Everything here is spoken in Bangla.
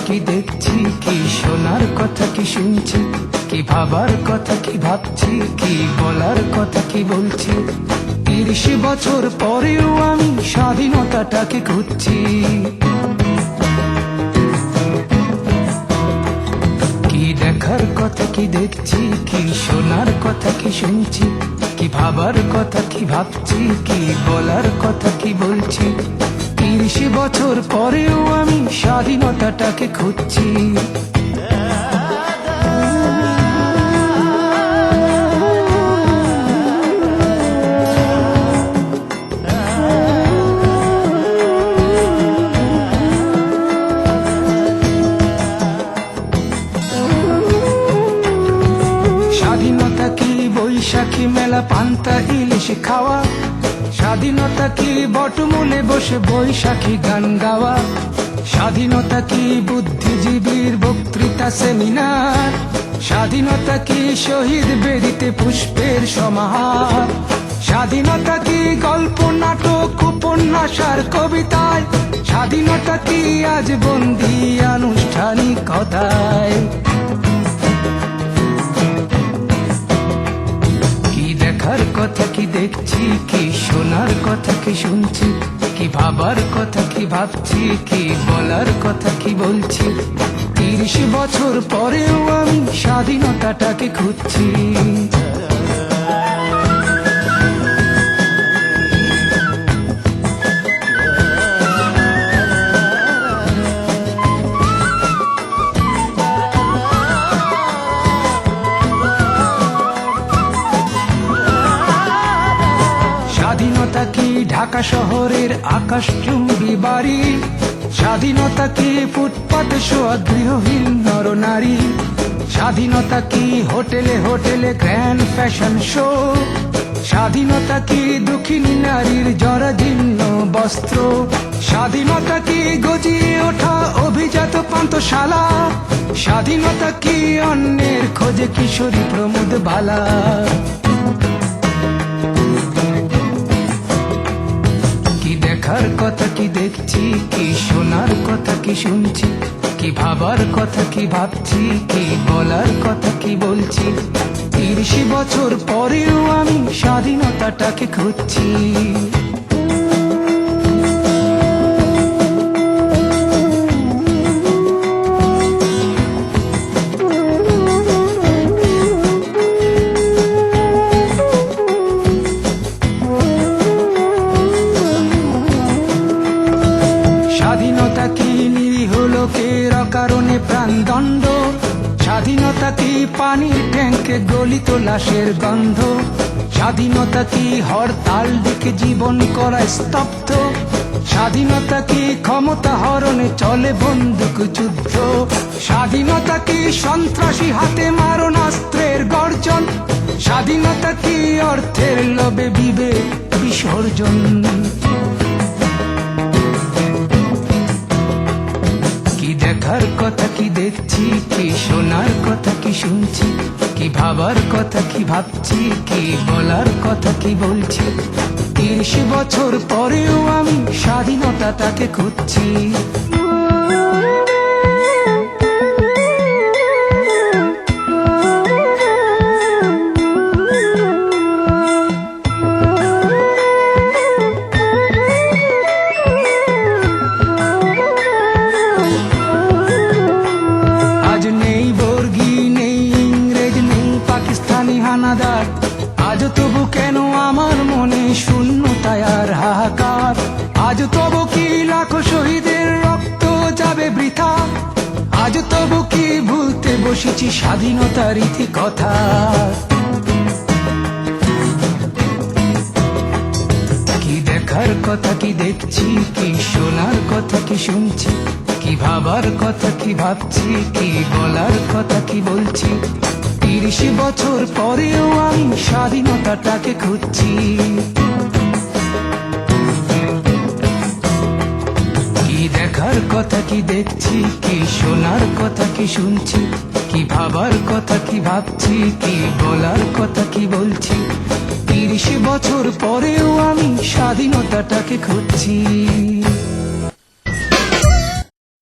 কি দেখছি, কি শোনার কথা কি শুনছি, কি ভাবার কথা কি ভাবছি, কি বলার কথা কি বলছি। 30 বছর পরেও আমি স্বাধীনতাটাকে খুঁজছি। কি দেখার কথা কি দেখছি, কি শোনার কথা কি শুনছি, কি ভাবার কথা কি ভাবছি, কি বলার কথা কি বলছি। 30 বছর পরেও আমি স্বাধীনতাটাকে খুঁজছি। স্বাধীনতা কি বৈশাখী মেলা পান্তা ইলিশ খাওয়া, স্বাধীনতা কি বটমূলে বসে বৈশাখী গান গাওয়া, স্বাধীনতা কি বুদ্ধিজীবীর বক্তৃতা সেমিনার, স্বাধীনতা কি শহীদ বেদিতে পুষ্পের সমাহার, স্বাধীনতা কি গল্প নাটক উপন্যাস আর কবিতায়, স্বাধীনতা কি আজ বন্দী আনুষ্ঠানিকতায়। দেখার কথা কি দেখছি, কি শোনার কথা কি শুনছি, কি ভাবার কথা কি ভাবছি, কি বলার কথা কি বলছি। 30 বছর পরেও আমি স্বাধীনতাটাকে খুঁজছি। স্বাধীনতা কি ঢাকা শহরের আকাশচুম্বী বাড়ি, স্বাধীনতা কি ফুটপাতে শোয়া গৃহহীন নরনারী, স্বাধীনতা কি হোটেলে হোটেলে গ্র্যান্ড ফ্যাশন শো, স্বাধীনতা কি দুঃখিনী নারীর জরাজীর্ণ বস্ত্র, স্বাধীনতা কি গজিয়ে ওঠা অভিজাত পান্থশালা, স্বাধীনতা কি অন্যের খোঁজে কিশোরী প্রমোদ বালা। দেখার কথা কি দেখছি, কি শোনার কথা কি শুনছি, কি ভাবার কথা কি ভাবছি, কি বলার কথা কি বলছি। 30 বছর পরেও আমি স্বাধীনতাটাকে খুঁজছি। স্বাধীনতা কি নিরীহ লোকের অকারণে প্রাণদণ্ড, স্বাধীনতা কি পানির ট্যাঙ্কে গলিত লাশের গন্ধ, স্বাধীনতা কি হরতাল ডেকে জীবন করা স্তব্ধ, স্বাধীনতা কি ক্ষমতা হরণে চলে বন্দুক যুদ্ধ, স্বাধীনতা কি সন্ত্রাসী হাতে মারণাস্ত্রের গর্জন, স্বাধীনতা কি অর্থের লোভে বিবেক বিসর্জন। দেখার কথা কি দেখছি, কি শোনার কথা কি শুনছি, কি ভাবার কথা কি ভাবছি, কি বলার কথা কি বলছি। 30 বছর পরেও আমি স্বাধীনতাটাকে খুঁজছি। হানাদার আজ তবু কেন আমার মনে শূন্যতায় আর হাহাকার, আজ তবু কি লাখো শহীদের রক্ত যাবে বৃথা, আজ তবু কি ভুলতে বসেছি স্বাধীনতার ইতি কথা। কি দেখার কথা কি দেখছি, কি শোনার কথা কি শুনছি, কি ভাবার কথা কি ভাবছি, কি বলার কথা কি বলছি। 30 বছর পরেও আমি স্বাধীনতাটাকে খুঁজছি। কি দেখার কথা কি দেখছি, কি শোনার কথা কি শুনছি, কি ভাবার কথা কি ভাবছি, কি বলার কথা কি বলছি। 30 বছর পরেও আমি স্বাধীনতাটাকে খুঁজছি।